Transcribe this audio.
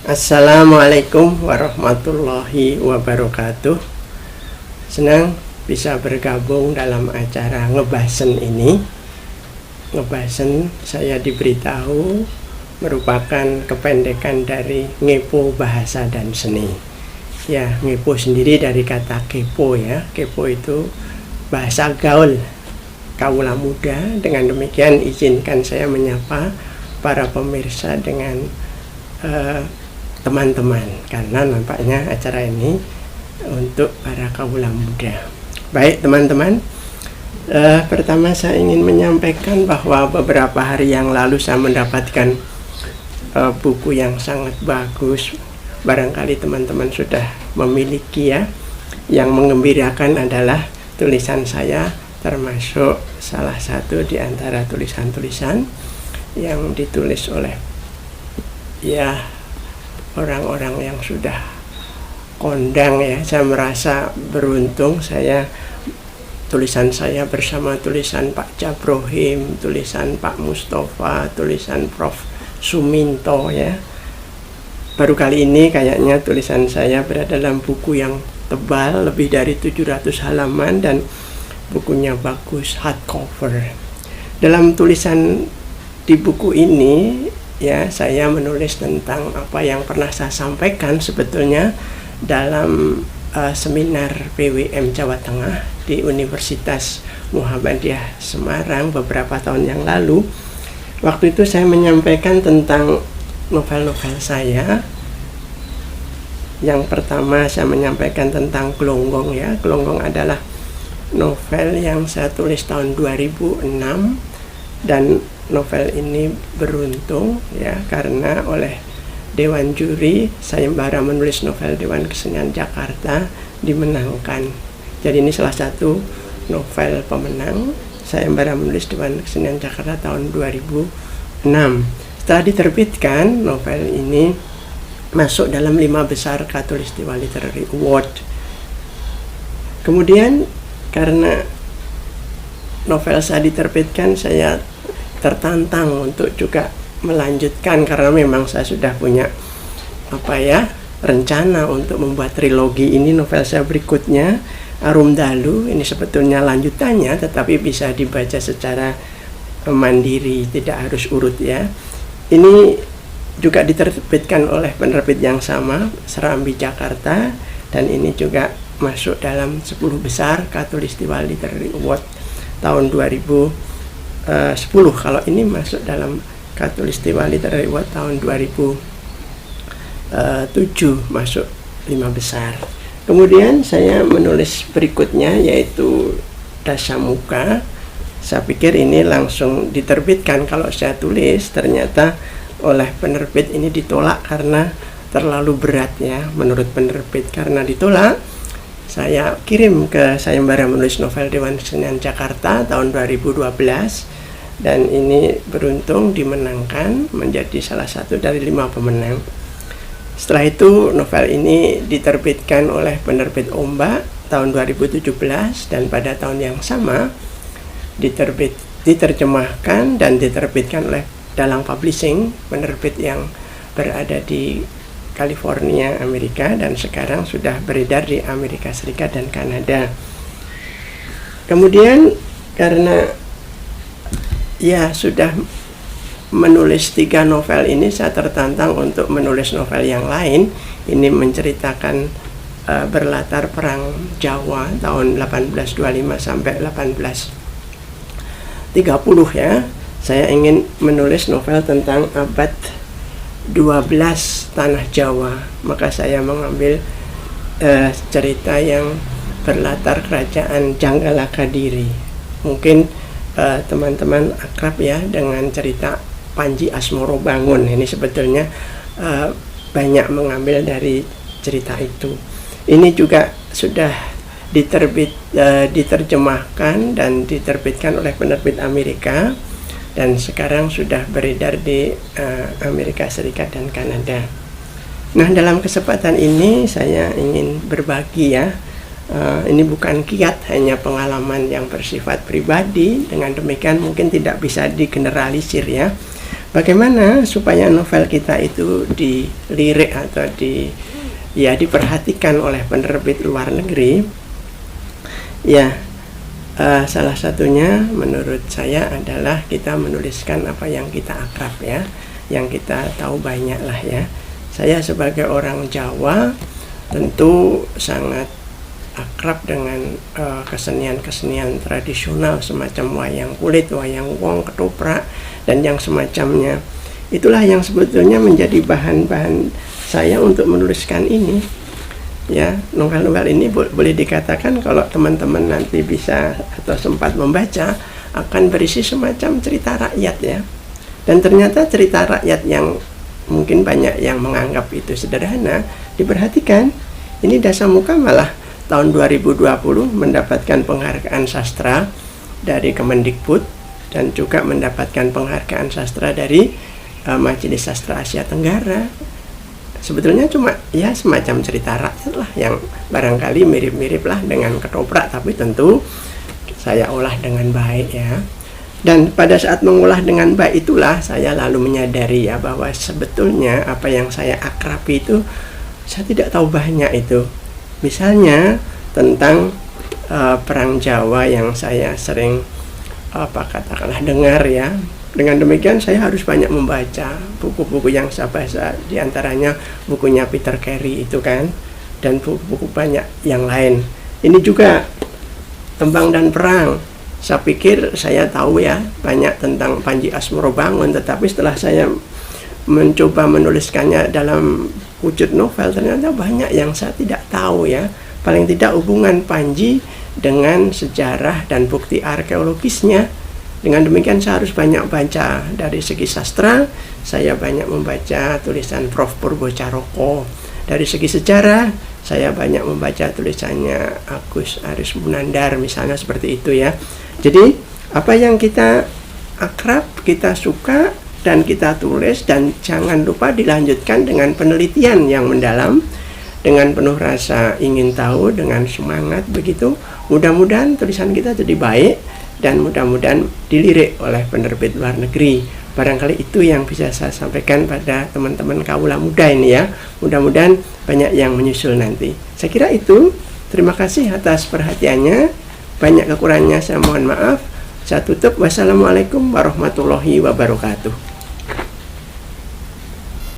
Assalamualaikum warahmatullahi wabarakatuh. Senang bisa bergabung dalam acara Ngebasen ini. Ngebasen saya diberitahu merupakan kependekan dari Ngepo Bahasa dan Seni. Ya, Ngepo sendiri dari kata kepo ya. Kepo itu bahasa gaul, kaula muda. Dengan demikian izinkan saya menyapa para pemirsa dengan teman-teman, karena nampaknya acara ini untuk para kaula muda. Baik teman-teman, pertama saya ingin menyampaikan bahwa beberapa hari yang lalu saya mendapatkan buku yang sangat bagus. Barangkali teman-teman sudah memiliki ya. Yang mengembirakan adalah tulisan saya termasuk salah satu di antara tulisan-tulisan yang ditulis oleh ya orang-orang yang sudah kondang ya. Saya merasa beruntung, tulisan saya bersama tulisan Pak Jabrohim, tulisan Pak Mustafa, tulisan Prof Suminto ya. Baru kali ini kayaknya tulisan saya berada dalam buku yang tebal, lebih dari 700 halaman, dan bukunya bagus, hardcover. Dalam tulisan di buku ini ya, saya menulis tentang apa yang pernah saya sampaikan sebetulnya dalam seminar PWM Jawa Tengah di Universitas Muhammadiyah Semarang beberapa tahun yang lalu. Waktu itu saya menyampaikan tentang novel-novel saya. Yang pertama saya menyampaikan tentang Glonggong ya. Glonggong adalah novel yang saya tulis tahun 2006, dan novel ini beruntung ya karena oleh Dewan Juri Sayembara Menulis Novel Dewan Kesenian Jakarta dimenangkan. Jadi ini salah satu novel pemenang Sayembara Menulis Dewan Kesenian Jakarta tahun 2006. Setelah diterbitkan, novel ini masuk dalam 5 besar Khatulistiwa Literary Award. Kemudian karena novel saya diterbitkan, saya tertantang untuk juga melanjutkan, karena memang saya sudah punya rencana untuk membuat trilogi ini. Novel saya berikutnya Arum Dalu ini sebetulnya lanjutannya, tetapi bisa dibaca secara mandiri, tidak harus urut ya. Ini juga diterbitkan oleh penerbit yang sama, Serambi Jakarta, dan ini juga masuk dalam 10 besar Khatulistiwa Literary Award tahun 2010. Kalau ini masuk dalam Khatulistiwa Literary Award tahun 2007, masuk 5 besar. Kemudian saya menulis berikutnya yaitu Dasamuka. Saya pikir ini langsung diterbitkan. Kalau saya tulis, ternyata oleh penerbit ini ditolak karena terlalu berat ya menurut penerbit. Karena ditolak, saya kirim ke Sayembara Menulis Novel Dewan Kesenian Jakarta tahun 2012, dan ini beruntung dimenangkan menjadi salah satu dari 5 pemenang. Setelah itu novel ini diterbitkan oleh penerbit Ombak tahun 2017, dan pada tahun yang sama diterjemahkan dan diterbitkan oleh Dalang Publishing, penerbit yang berada di California, Amerika, dan sekarang sudah beredar di Amerika Serikat dan Kanada. Kemudian karena ya sudah menulis 3 novel ini, saya tertantang untuk menulis novel yang lain. Ini menceritakan berlatar perang Jawa tahun 1825 sampai 1830 ya. Saya ingin menulis novel tentang abad 12 tanah Jawa, maka saya mengambil cerita yang berlatar kerajaan Janggala Kadiri. Mungkin teman-teman akrab ya dengan cerita Panji Asmoro Bangun. Ini sebetulnya banyak mengambil dari cerita itu. Ini juga sudah diterjemahkan dan diterbitkan oleh penerbit Amerika, dan sekarang sudah beredar di Amerika Serikat dan Kanada. Nah, dalam kesempatan ini saya ingin berbagi ya. Ini bukan kiat, hanya pengalaman yang bersifat pribadi. Dengan demikian mungkin tidak bisa digeneralisir ya. bagaimana supaya novel kita itu dilirik atau diperhatikan oleh penerbit luar negeri. Ya, salah satunya menurut saya adalah kita menuliskan apa yang kita akrab ya, yang kita tahu banyak lah ya. Saya sebagai orang Jawa tentu sangat akrab dengan kesenian-kesenian tradisional semacam wayang kulit, wayang wong, ketoprak, dan yang semacamnya. Itulah yang sebetulnya menjadi bahan-bahan saya untuk menuliskan ini. Ya, novel-novel ini boleh dikatakan kalau teman-teman nanti bisa atau sempat membaca akan berisi semacam cerita rakyat ya. Dan ternyata cerita rakyat yang mungkin banyak yang menganggap itu sederhana, diperhatikan, ini Dasamuka malah tahun 2020 mendapatkan penghargaan sastra dari Kemendikbud dan juga mendapatkan penghargaan sastra dari Majelis Sastra Asia Tenggara. Sebetulnya cuma ya semacam cerita rakyat lah yang barangkali mirip-mirip lah dengan ketoprak, tapi tentu saya olah dengan baik ya. Dan pada saat mengolah dengan baik itulah saya lalu menyadari ya bahwa sebetulnya apa yang saya akrabi itu saya tidak tahu banyak itu. Misalnya tentang Perang Jawa yang saya sering katakanlah dengar ya. Dengan demikian saya harus banyak membaca buku-buku yang saya baca, diantaranya bukunya Peter Carey itu kan, dan buku-buku banyak yang lain. Ini juga Tembang dan Perang. Saya pikir saya tahu ya banyak tentang Panji Asmorobangun, tetapi setelah saya mencoba menuliskannya dalam wujud novel, ternyata banyak yang saya tidak tahu ya. Paling tidak hubungan Panji dengan sejarah dan bukti arkeologisnya. Dengan demikian saya harus banyak baca. Dari segi sastra, saya banyak membaca tulisan Prof. Purbo Caroko. Dari segi sejarah, saya banyak membaca tulisannya Agus Aris Munandar, misalnya seperti itu ya. Jadi, apa yang kita akrab, kita suka, dan kita tulis, dan jangan lupa dilanjutkan dengan penelitian yang mendalam, dengan penuh rasa ingin tahu, dengan semangat begitu. Mudah-mudahan tulisan kita jadi baik, dan mudah-mudahan dilirik oleh penerbit luar negeri. Barangkali itu yang bisa saya sampaikan pada teman-teman kaula muda ini ya. Mudah-mudahan banyak yang menyusul nanti. Saya kira itu. Terima kasih atas perhatiannya. Banyak kekurangannya saya mohon maaf. Saya tutup. Wassalamualaikum warahmatullahi wabarakatuh.